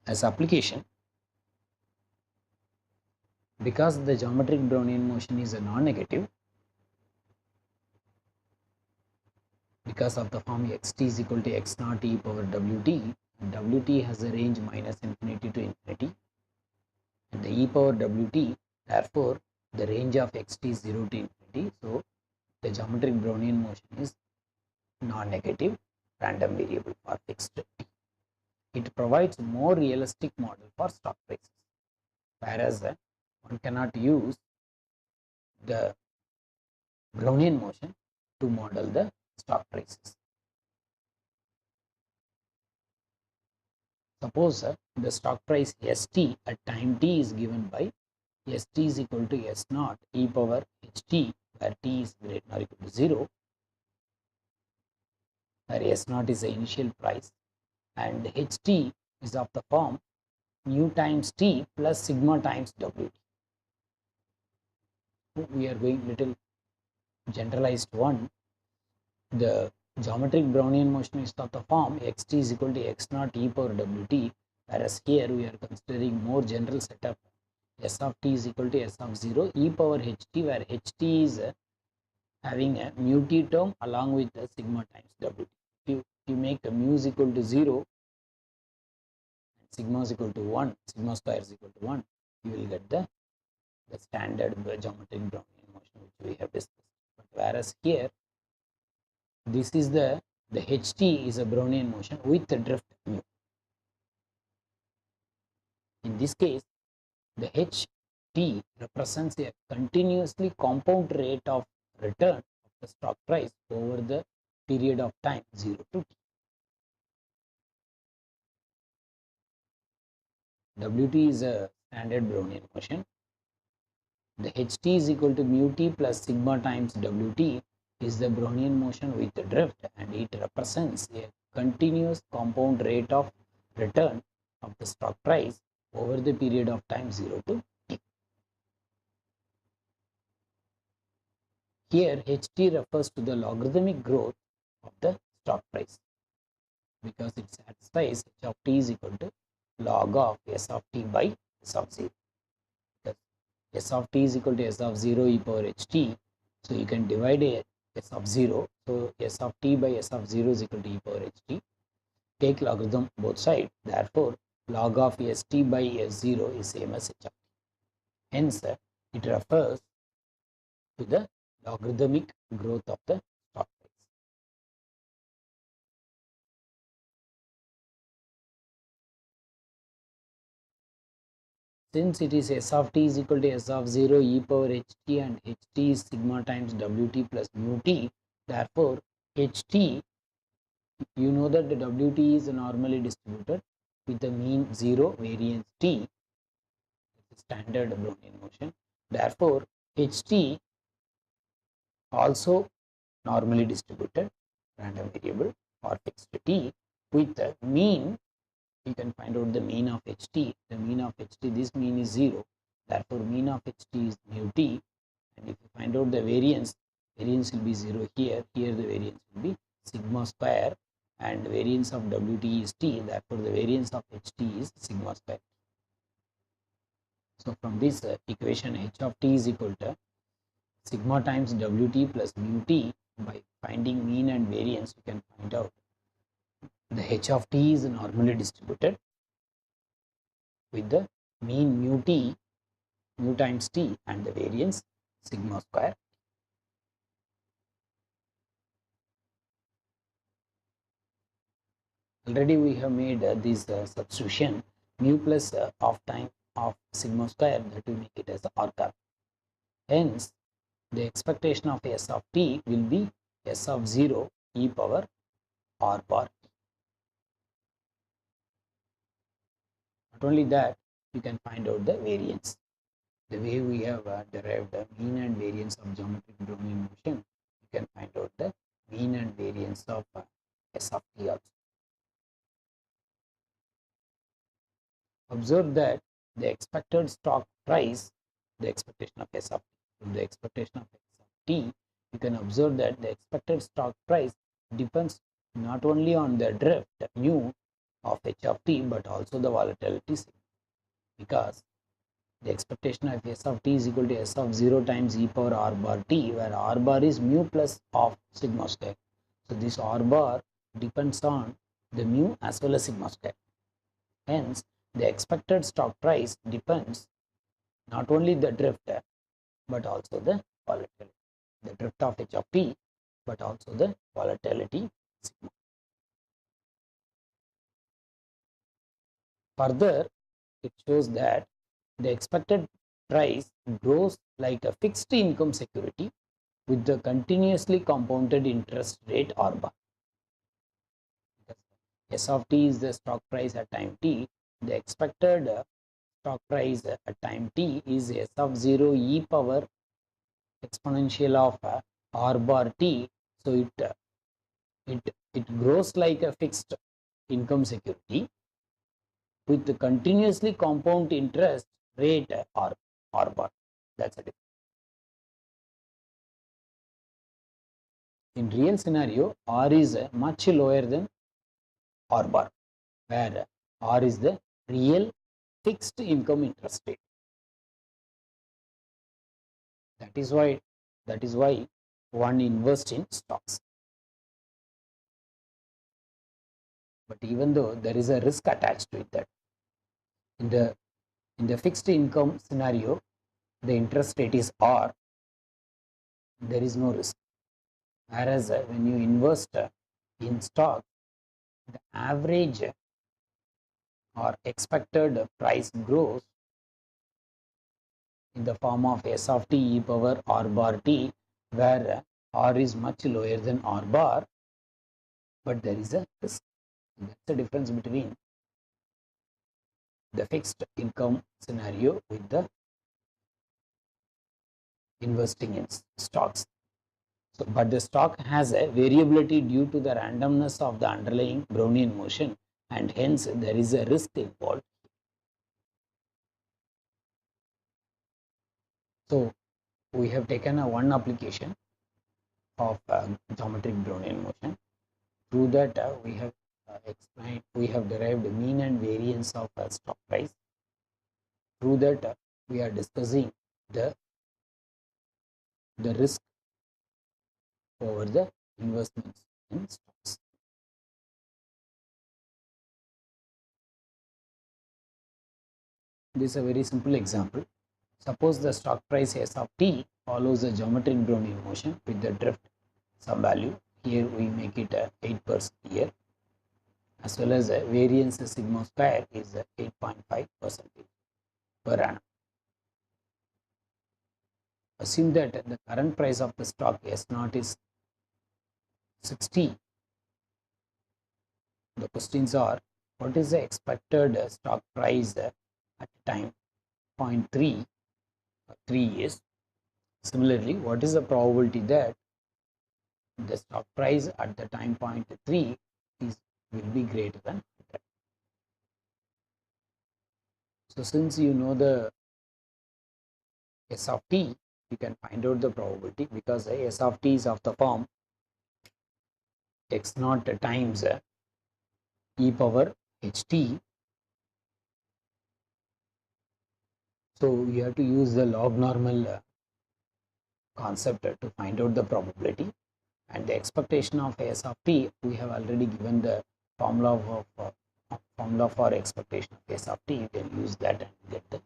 As application, because the geometric Brownian motion is a non-negative, because of the form xt is equal to x naught e power wt, wt has a range minus infinity to infinity, and the e power wt, therefore the range of xt is 0 to infinity. So the geometric Brownian motion is non-negative random variable for fixed t. It provides more realistic model for stock prices, whereas one cannot use the Brownian motion to model the stock prices. Suppose the stock price st at time t is given by st is equal to s naught e power ht, where t is greater than or equal to 0, where s naught is the initial price and ht is of the form mu times t plus sigma times wt. We are going little generalized one. The geometric Brownian motion is of the form xt is equal to x naught e power wt, whereas here we are considering more general setup. S of t is equal to s of 0 e power ht, where ht is having a mu t term along with the sigma times wt. If you make the mu is equal to 0 and sigma is equal to 1, sigma square is equal to 1, you will get the standard geometric Brownian motion which we have discussed. But whereas here this is the ht is a Brownian motion with the drift mu. In this case, the ht represents a continuously compound rate of return of the stock price over the period of time 0 to t. Wt is a standard Brownian motion. The ht is equal to mu t plus sigma times wt is the Brownian motion with the drift, and it represents a continuous compound rate of return of the stock price over the period of time 0 to t. Here ht refers to the logarithmic growth of the stock price, because it satisfies h of t is equal to log of s of t by s of 0. S of t is equal to s of 0 e power ht, so you can divide s of 0, so s of t by s of 0 is equal to e power ht. Take logarithm both sides, therefore log of st by s0 is same as h of t. Hence it refers to the logarithmic growth of the stock price. Since it is s of t is equal to s of 0 e power ht and ht is sigma times wt plus mu t, therefore ht, you know that the wt is normally distributed with the mean 0, variance t, standard Brownian motion. Therefore ht also normally distributed random variable or fixed t with the mean. You can find out the mean of ht. The mean of ht, this mean is 0, therefore mean of ht is mu t, and if you find out the variance will be 0 here, the variance will be sigma square, and variance of wt is t, therefore the variance of ht is sigma square. So from this equation, h of t is equal to sigma times wt plus mu t. By finding mean and variance, you can find out the h of t is normally distributed with the mean mu times t, and the variance sigma square. Already we have made this substitution, mu plus of time of sigma square, that will make it as r car. Hence the expectation of s of t will be s of 0 e power r bar t. Not only that, you can find out the variance. The way we have derived the mean and variance of geometric Brownian motion, you can find out the mean and variance of s of t also. Observe that the expected stock price, the expectation of s of t, from the expectation of s of t, you can observe that the expected stock price depends not only on the drift mu, of h of t, but also the volatility sigma, because the expectation of s of t is equal to s of 0 times e power r bar t, where r bar is mu plus of sigma square. So this r bar depends on the mu as well as sigma square. Hence, the expected stock price depends not only the drift but also the volatility. The drift of h of t, but also the volatility sigma. Further, it shows that the expected price grows like a fixed income security with the continuously compounded interest rate R bar. S of t is the stock price at time t. The expected stock price at time t is s of 0 e power exponential of r bar t. So it grows like a fixed income security with the continuously compound interest rate r bar. That's it. In real scenario, r is much lower than r bar, where r is the real fixed income interest rate. That is why one invests in stocks. But even though there is a risk attached with that, in the fixed income scenario, the interest rate is r, there is no risk. Whereas when you invest in stock, the average or expected price grows in the form of s of t e power r bar t, where r is much lower than r bar, but there is a risk. That's the difference between the fixed income scenario with the investing in stocks. So, but the stock has a variability due to the randomness of the underlying Brownian motion, and hence there is a risk involved. So, we have taken a one application of geometric Brownian motion. Through that, we have explained, we have derived mean and variance of stock price. Through that, we are discussing the risk over the investments in stocks. This is a very simple example. Suppose the stock price s of t follows a geometric Brownian motion with the drift some value. Here we make it 8% year, as well as variance sigma square is 8.5% per annum. Assume that the current price of the stock S0 is 60. The questions are, what is the expected stock price at time point 3 years? Similarly, what is the probability that the stock price at the time point 3 will be greater than 100? So since you know the s of t, you can find out the probability, because s of t is of the form x0 times e power ht. So you have to use the log normal concept to find out the probability, and the expectation of s of t, we have already given the formula for expectation of s of t. You can use that and get the